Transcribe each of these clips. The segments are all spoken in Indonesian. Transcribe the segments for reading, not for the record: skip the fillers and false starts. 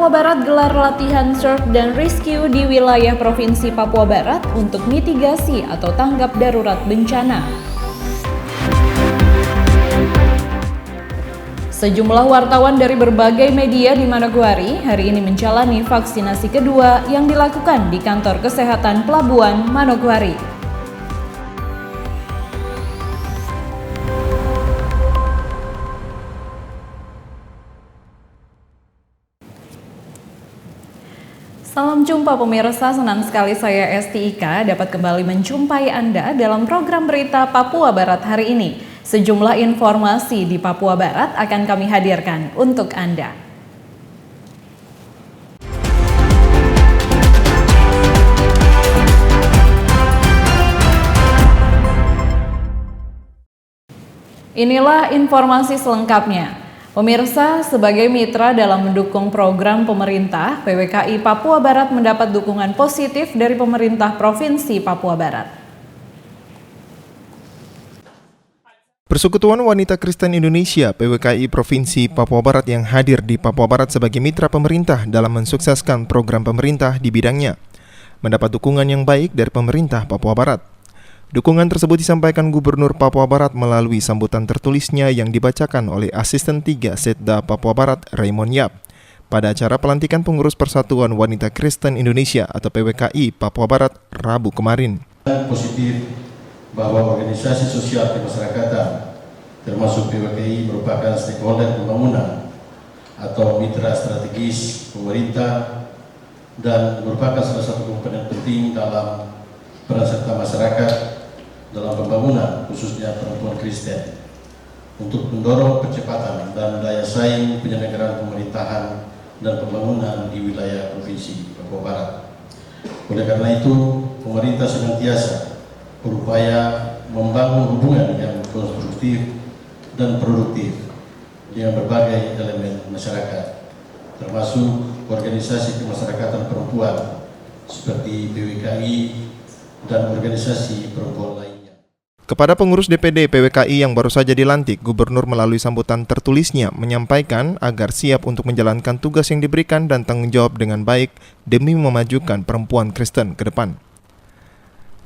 Papua Barat gelar latihan search dan rescue di wilayah Provinsi Papua Barat untuk mitigasi atau tanggap darurat bencana. Sejumlah wartawan dari berbagai media di Manokwari hari ini menjalani vaksinasi kedua yang dilakukan di Kantor Kesehatan Pelabuhan Manokwari. Salam jumpa pemirsa, senang sekali saya Esti Ika dapat kembali menjumpai Anda dalam program berita Papua Barat hari ini. Sejumlah informasi di Papua Barat akan kami hadirkan untuk Anda. Inilah informasi selengkapnya. Pemirsa, sebagai mitra dalam mendukung program pemerintah, PWKI Papua Barat mendapat dukungan positif dari pemerintah Provinsi Papua Barat. Persekutuan Wanita Kristen Indonesia (PWKI) Provinsi Papua Barat yang hadir di Papua Barat sebagai mitra pemerintah dalam mensukseskan program pemerintah di bidangnya, mendapat dukungan yang baik dari pemerintah Papua Barat. Dukungan tersebut disampaikan Gubernur Papua Barat melalui sambutan tertulisnya yang dibacakan oleh Asisten 3 Setda Papua Barat Raymond Yap pada acara pelantikan pengurus Persatuan Wanita Kristen Indonesia atau PWKI Papua Barat Rabu kemarin. Positif bahwa organisasi sosial kemasyarakatan termasuk PWKI merupakan stakeholder pembangunan atau mitra strategis pemerintah dan merupakan salah satu komponen penting dalam peran serta masyarakat dalam pembangunan khususnya perempuan Kristen untuk mendorong percepatan dan daya saing penyelenggaraan pemerintahan dan pembangunan di wilayah Provinsi Papua Barat. Oleh karena itu, pemerintah senantiasa berupaya membangun hubungan yang konstruktif dan produktif dengan berbagai elemen masyarakat, termasuk organisasi kemasyarakatan perempuan seperti PWKI dan organisasi perempuan lainnya. Kepada pengurus DPD PWKI yang baru saja dilantik, Gubernur melalui sambutan tertulisnya menyampaikan agar siap untuk menjalankan tugas yang diberikan dan tanggung jawab dengan baik demi memajukan perempuan Kristen ke depan.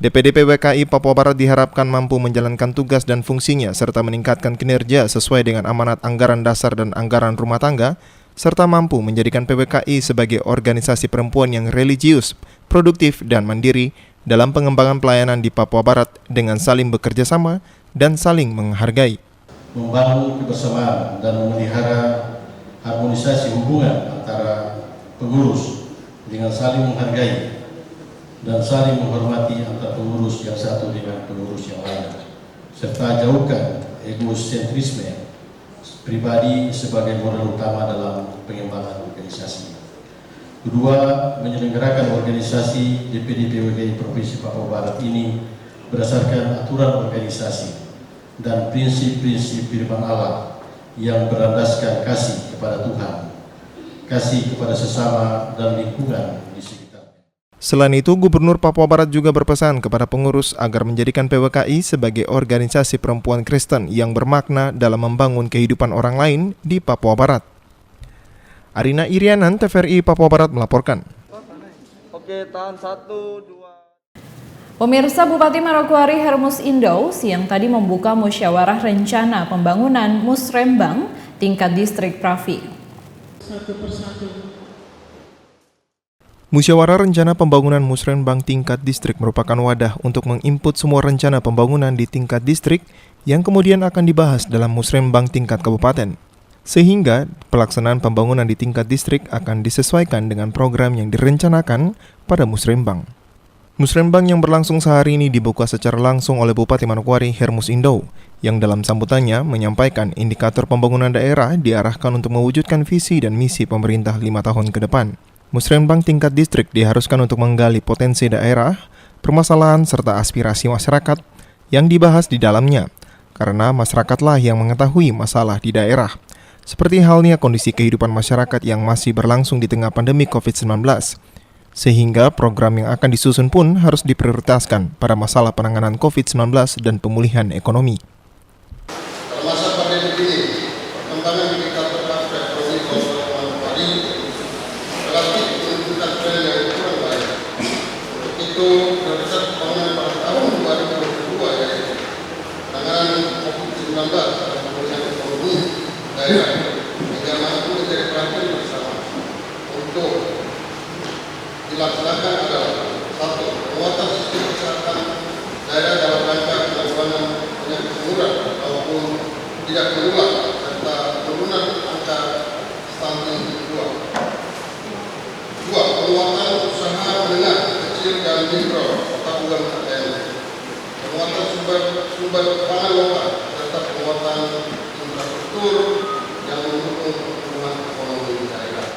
DPD PWKI Papua Barat diharapkan mampu menjalankan tugas dan fungsinya serta meningkatkan kinerja sesuai dengan amanat anggaran dasar dan anggaran rumah tangga, serta mampu menjadikan PWKI sebagai organisasi perempuan yang religius, produktif, dan mandiri dalam pengembangan pelayanan di Papua Barat dengan saling bekerja sama dan saling menghargai. Membangun kebersamaan dan memelihara harmonisasi hubungan antara pengurus dengan saling menghargai dan saling menghormati antara pengurus yang satu dengan pengurus yang lain, serta jauhkan egosentrisme pribadi sebagai modal utama dalam pengembangan organisasi. Kedua, menyelenggarakan organisasi DPD PWKI Provinsi Papua Barat ini berdasarkan aturan organisasi dan prinsip-prinsip firman Allah yang berlandaskan kasih kepada Tuhan, kasih kepada sesama dan lingkungan di sekitarnya. Selain itu, Gubernur Papua Barat juga berpesan kepada pengurus agar menjadikan PWKI sebagai organisasi perempuan Kristen yang bermakna dalam membangun kehidupan orang lain di Papua Barat. Arina Irianan, TVRI Papua Barat melaporkan. Oke, tahan 1, 2. Pemirsa, Bupati Manokwari Hermus Indo siang tadi membuka musyawarah rencana pembangunan Musrembang tingkat distrik Pravi. Musyawarah rencana pembangunan Musrembang tingkat distrik merupakan wadah untuk menginput semua rencana pembangunan di tingkat distrik yang kemudian akan dibahas dalam Musrembang tingkat kabupaten. Sehingga pelaksanaan pembangunan di tingkat distrik akan disesuaikan dengan program yang direncanakan pada Musrembang. Musrembang yang berlangsung sehari ini dibuka secara langsung oleh Bupati Manokwari Hermus Indo, yang dalam sambutannya menyampaikan indikator pembangunan daerah diarahkan untuk mewujudkan visi dan misi pemerintah 5 tahun ke depan. Musrembang tingkat distrik diharuskan untuk menggali potensi daerah, permasalahan serta aspirasi masyarakat yang dibahas di dalamnya, karena masyarakatlah yang mengetahui masalah di daerah. Seperti halnya kondisi kehidupan masyarakat yang masih berlangsung di tengah pandemi COVID-19. Sehingga program yang akan disusun pun harus diprioritaskan pada masalah penanganan COVID-19 dan pemulihan ekonomi. Masa pandemi ini, perkembangan indikator aspek ekonomi tadi Untuk prioritas pembangunan pada tahun 2022 yaitu penanganan COVID-19 dan pemulihan ekonomi daerah hingga mampu menjadi perhatian bersama untuk dilaksanakan adalah satu, penguatan sistem kesehatan daerah dalam rangka penanggulangan penyakit menular maupun tidak menular serta penurunan angka stunting 2. Penguatan usaha menengah, kecil dan mikro atau UMKM, penguatan sumber pangan lokal serta penguatan infrastruktur yang mendukung pertumbuhan ekonomi daerah.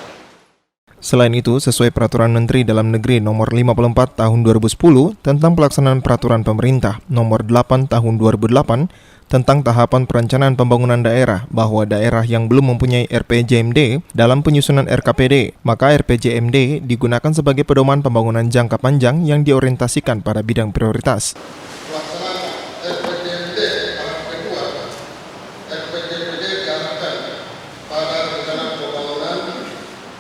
Selain itu, sesuai Peraturan Menteri Dalam Negeri Nomor 54 Tahun 2010 tentang pelaksanaan Peraturan Pemerintah Nomor 8 Tahun 2008 tentang tahapan perencanaan pembangunan daerah, bahwa daerah yang belum mempunyai RPJMD dalam penyusunan RKPD, maka RPJMD digunakan sebagai pedoman pembangunan jangka panjang yang diorientasikan pada bidang prioritas. Pelaksanaan RPJMD tahap kedua, RPJMD diarahkan pada rencana pembangunan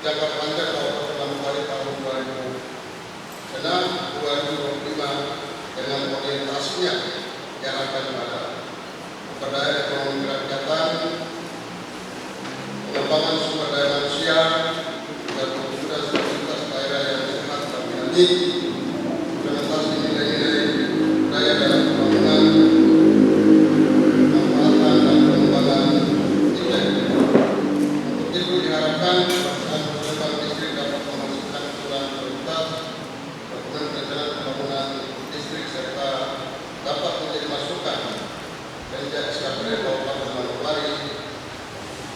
jangka panjang dalam tahun 2006-2025 dengan orientasinya diarahkan pada pemberdayaan ekonomi kerakyatan, pengembangan sumber daya manusia, dan mewujudkan stabilitas daerah yang sehat dan dinamis, implementasi nilai-nilai budaya dalam pembangunan, pemanfaatan dan pengembangan iklim. Untuk itu diharapkan pelaksanaan program distrik dapat menghasilkan usulan prioritas, dokumen perencanaan pembangunan distrik serta dapat menjadi masukan dari SKPD Kabupaten Manokwari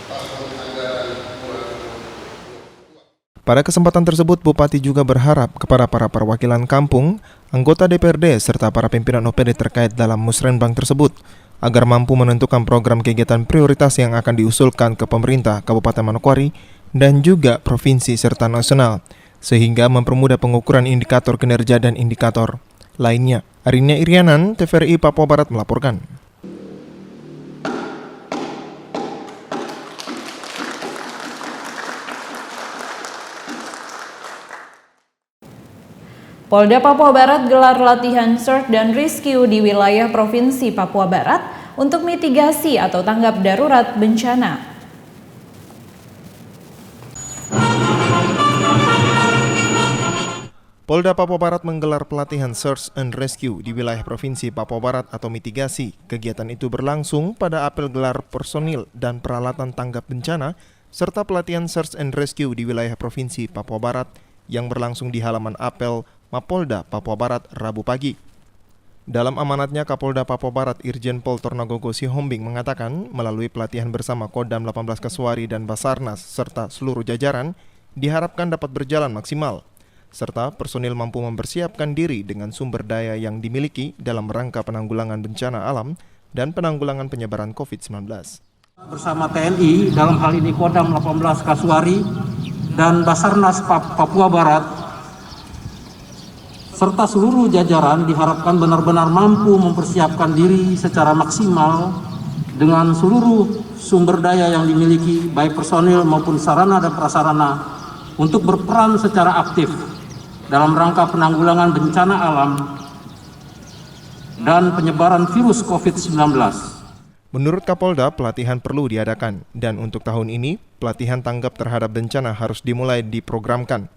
tahun anggaran 2022. Pada kesempatan tersebut, Bupati juga berharap kepada para perwakilan kampung, anggota DPRD, serta para pimpinan OPD terkait dalam musrenbang tersebut, agar mampu menentukan program kegiatan prioritas yang akan diusulkan ke pemerintah Kabupaten Manokwari dan juga provinsi serta nasional, sehingga mempermudah pengukuran indikator kinerja dan indikator lainnya. Arinia Irianan, TVRI Papua Barat melaporkan. Polda Papua Barat gelar latihan search dan rescue di wilayah Provinsi Papua Barat untuk mitigasi atau tanggap darurat bencana. Polda Papua Barat menggelar pelatihan search and rescue di wilayah Provinsi Papua Barat atau mitigasi. Kegiatan itu berlangsung pada apel gelar personil dan peralatan tanggap bencana serta pelatihan search and rescue di wilayah Provinsi Papua Barat yang berlangsung di halaman apel Mapolda Papua Barat Rabu pagi. Dalam amanatnya, Kapolda Papua Barat Irjen Pol Tornagogo Sihombing mengatakan melalui pelatihan bersama Kodam 18 Kasuari dan Basarnas serta seluruh jajaran diharapkan dapat berjalan maksimal, serta personil mampu mempersiapkan diri dengan sumber daya yang dimiliki dalam rangka penanggulangan bencana alam dan penanggulangan penyebaran COVID-19. Bersama TNI, dalam hal ini Kodam 18 Kasuari dan Basarnas Papua Barat, serta seluruh jajaran diharapkan benar-benar mampu mempersiapkan diri secara maksimal dengan seluruh sumber daya yang dimiliki, baik personil maupun sarana dan prasarana, untuk berperan secara aktif dalam rangka penanggulangan bencana alam dan penyebaran virus COVID-19. Menurut Kapolda, pelatihan perlu diadakan, dan untuk tahun ini, pelatihan tanggap terhadap bencana harus dimulai diprogramkan,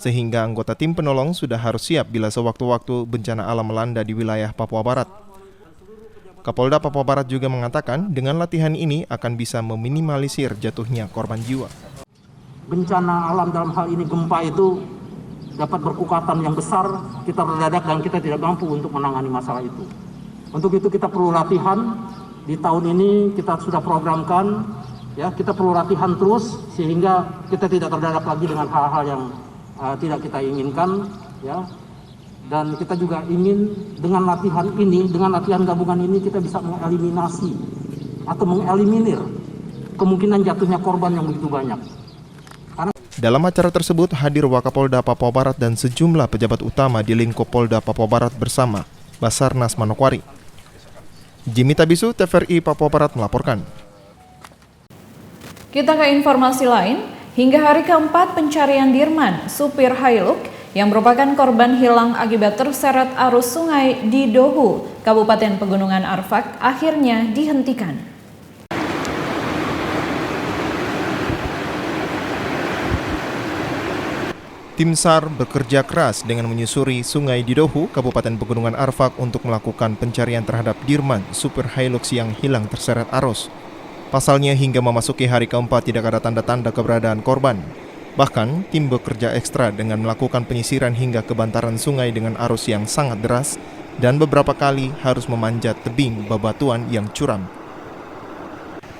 sehingga anggota tim penolong sudah harus siap bila sewaktu-waktu bencana alam melanda di wilayah Papua Barat. Kapolda Papua Barat juga mengatakan dengan latihan ini akan bisa meminimalisir jatuhnya korban jiwa. Bencana alam dalam hal ini gempa itu dapat berkekuatan yang besar, kita mendadak dan kita tidak mampu untuk menangani masalah itu. Untuk itu kita perlu latihan. Di tahun ini kita sudah programkan, ya, kita perlu latihan terus sehingga kita tidak terdadak lagi dengan hal-hal yang tidak kita inginkan, ya. Dan kita juga ingin dengan latihan ini, dengan latihan gabungan ini kita bisa mengeliminasi atau mengeliminir kemungkinan jatuhnya korban yang begitu banyak. Dalam acara tersebut hadir Wakapolda Papua Barat dan sejumlah pejabat utama di lingkup Polda Papua Barat bersama Basarnas Manokwari. Jimmy Tabisu, TVRI Papua Barat melaporkan. Kita ke informasi lain. Hingga hari keempat pencarian Dirman, supir Hilux yang merupakan korban hilang akibat terseret arus sungai di Dohu, Kabupaten Pegunungan Arfak, akhirnya dihentikan. Tim SAR bekerja keras dengan menyusuri sungai di Dohu, Kabupaten Pegunungan Arfak untuk melakukan pencarian terhadap Dirman, supir Hilux yang hilang terseret arus. Pasalnya hingga memasuki hari keempat tidak ada tanda-tanda keberadaan korban. Bahkan, tim bekerja ekstra dengan melakukan penyisiran hingga ke bantaran sungai dengan arus yang sangat deras dan beberapa kali harus memanjat tebing bebatuan yang curam.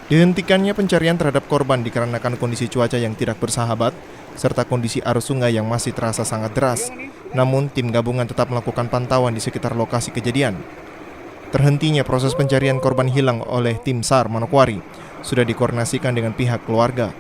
Dihentikannya pencarian terhadap korban dikarenakan kondisi cuaca yang tidak bersahabat, serta kondisi arus sungai yang masih terasa sangat deras. Namun, tim gabungan tetap melakukan pantauan di sekitar lokasi kejadian. Terhentinya proses pencarian korban hilang oleh tim SAR Manokwari sudah dikoordinasikan dengan pihak keluarga.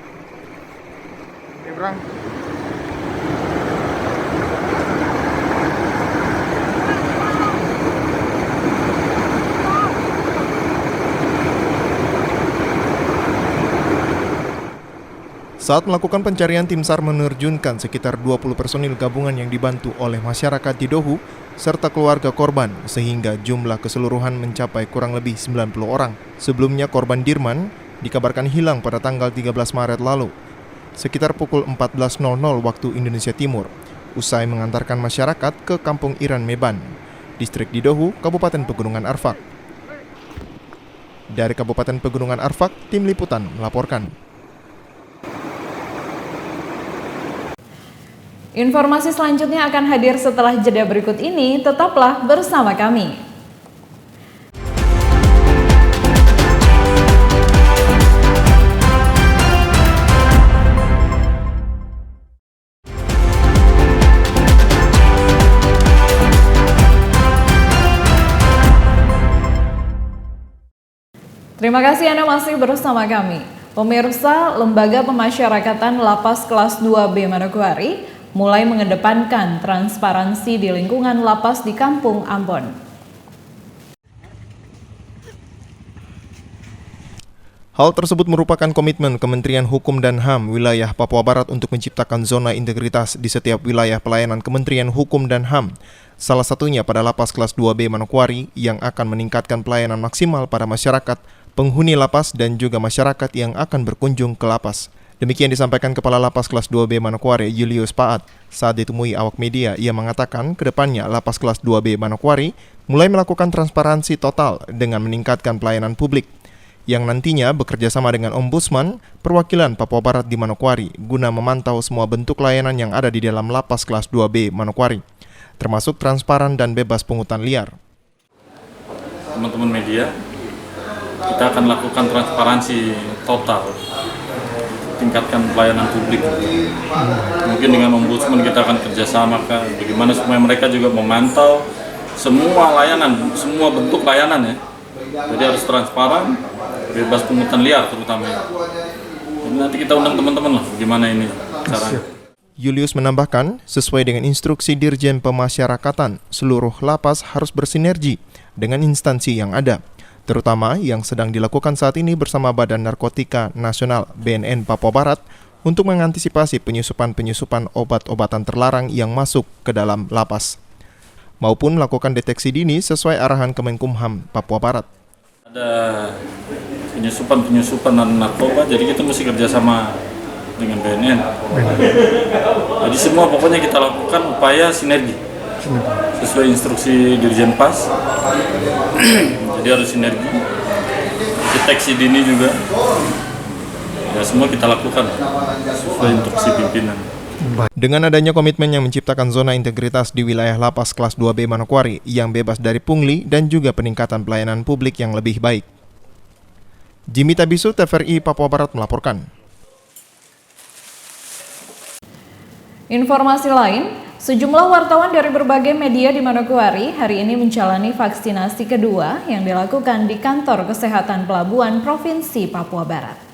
Saat melakukan pencarian, tim SAR menerjunkan sekitar 20 personil gabungan yang dibantu oleh masyarakat di Dohu serta keluarga korban, sehingga jumlah keseluruhan mencapai kurang lebih 90 orang. Sebelumnya korban Dirman dikabarkan hilang pada tanggal 13 Maret lalu, sekitar pukul 14.00 waktu Indonesia Timur, usai mengantarkan masyarakat ke Kampung Iran Meban, distrik di Dohu, Kabupaten Pegunungan Arfak. Dari Kabupaten Pegunungan Arfak, tim liputan melaporkan. Informasi selanjutnya akan hadir setelah jeda berikut ini, tetaplah bersama kami. Terima kasih Anda masih bersama kami. Pemirsa, Lembaga Pemasyarakatan Lapas Kelas 2B Manokwari mulai mengedepankan transparansi di lingkungan lapas di Kampung Ambon. Hal tersebut merupakan komitmen Kementerian Hukum dan HAM wilayah Papua Barat untuk menciptakan zona integritas di setiap wilayah pelayanan Kementerian Hukum dan HAM. Salah satunya pada Lapas Kelas 2B Manokwari yang akan meningkatkan pelayanan maksimal pada masyarakat, penghuni lapas dan juga masyarakat yang akan berkunjung ke lapas. Demikian disampaikan Kepala Lapas Kelas 2B Manokwari, Julius Paat. Saat ditemui awak media, ia mengatakan ke depannya Lapas Kelas 2B Manokwari mulai melakukan transparansi total dengan meningkatkan pelayanan publik, yang nantinya bekerja sama dengan Ombudsman perwakilan Papua Barat di Manokwari guna memantau semua bentuk layanan yang ada di dalam Lapas Kelas 2B Manokwari, termasuk transparan dan bebas pungutan liar. Teman-teman media, kita akan lakukan transparansi total, tingkatkan pelayanan publik. Mungkin dengan Ombudsman kita akan kerjasama bagaimana supaya mereka juga memantau semua layanan, semua bentuk layanan ya. Jadi harus transparan, bebas pungutan liar terutama. Jadi nanti kita undang teman-teman lah bagaimana ini caranya. Julius menambahkan, sesuai dengan instruksi Dirjen Pemasyarakatan, seluruh lapas harus bersinergi dengan instansi yang ada, terutama yang sedang dilakukan saat ini bersama Badan Narkotika Nasional BNN Papua Barat untuk mengantisipasi penyusupan obat-obatan terlarang yang masuk ke dalam lapas, maupun melakukan deteksi dini sesuai arahan Kemenkumham Papua Barat. Ada penyusupan narkoba, jadi kita mesti kerjasama dengan BNN. Jadi semua pokoknya kita lakukan upaya sinergi sesuai instruksi Dirjen Pas. Jadi harus sinergi, deteksi dini juga. Ya semua kita lakukan sesuai instruksi pimpinan. Dengan adanya komitmen yang menciptakan zona integritas di wilayah Lapas Kelas 2B Manokwari yang bebas dari pungli dan juga peningkatan pelayanan publik yang lebih baik. Jimmy Tabisu, TVRI Papua Barat melaporkan. Informasi lain, sejumlah wartawan dari berbagai media di Manokwari hari ini menjalani vaksinasi kedua yang dilakukan di Kantor Kesehatan Pelabuhan Provinsi Papua Barat.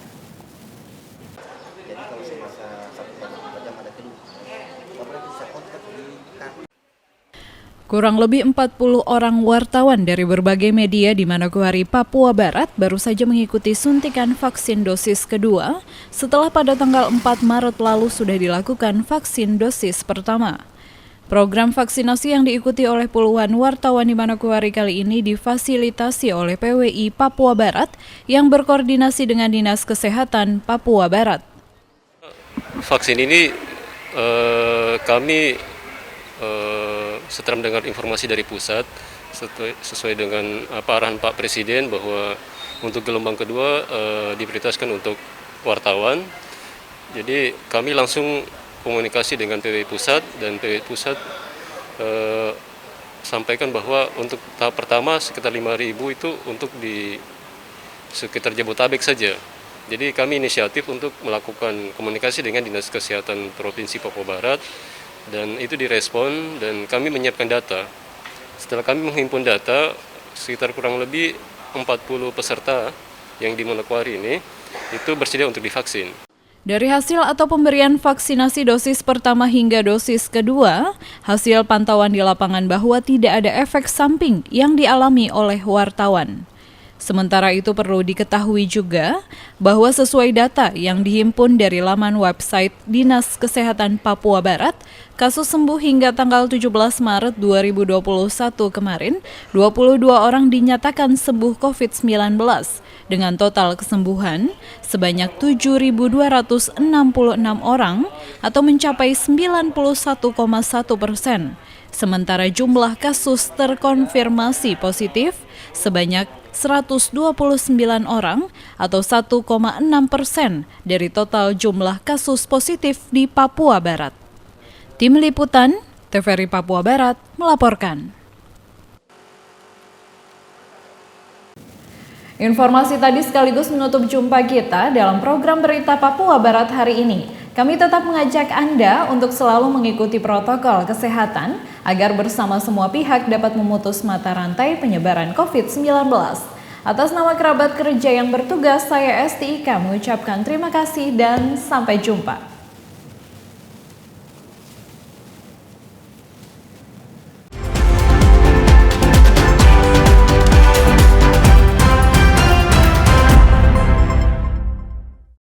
Kurang lebih 40 orang wartawan dari berbagai media di Manokwari, Papua Barat baru saja mengikuti suntikan vaksin dosis kedua setelah pada tanggal 4 Maret lalu sudah dilakukan vaksin dosis pertama. Program vaksinasi yang diikuti oleh puluhan wartawan di Manokwari kali ini difasilitasi oleh PWI Papua Barat yang berkoordinasi dengan Dinas Kesehatan Papua Barat. Vaksin ini kami setelah mendengar informasi dari pusat sesuai dengan arahan Pak Presiden bahwa untuk gelombang kedua diprioritaskan untuk wartawan. Jadi kami langsung komunikasi dengan PWI Pusat dan PWI Pusat sampaikan bahwa untuk tahap pertama sekitar 5.000 itu untuk di sekitar Jabodetabek saja. Jadi kami inisiatif untuk melakukan komunikasi dengan Dinas Kesehatan Provinsi Papua Barat dan itu direspon dan kami menyiapkan data. Setelah kami menghimpun data, sekitar kurang lebih 40 peserta yang di Manokwari ini itu bersedia untuk divaksin. Dari hasil atau pemberian vaksinasi dosis pertama hingga dosis kedua, hasil pantauan di lapangan bahwa tidak ada efek samping yang dialami oleh wartawan. Sementara itu perlu diketahui juga bahwa sesuai data yang dihimpun dari laman website Dinas Kesehatan Papua Barat, kasus sembuh hingga tanggal 17 Maret 2021 kemarin, 22 orang dinyatakan sembuh COVID-19 dengan total kesembuhan sebanyak 7.266 orang atau mencapai 91,1%. Sementara jumlah kasus terkonfirmasi positif sebanyak 129 orang atau 1,6% dari total jumlah kasus positif di Papua Barat. Tim Liputan, TVRI Papua Barat melaporkan. Informasi tadi sekaligus menutup jumpa kita dalam program Berita Papua Barat hari ini. Kami tetap mengajak Anda untuk selalu mengikuti protokol kesehatan agar bersama semua pihak dapat memutus mata rantai penyebaran COVID-19. Atas nama kerabat kerja yang bertugas, saya Esti Ika mengucapkan terima kasih dan sampai jumpa.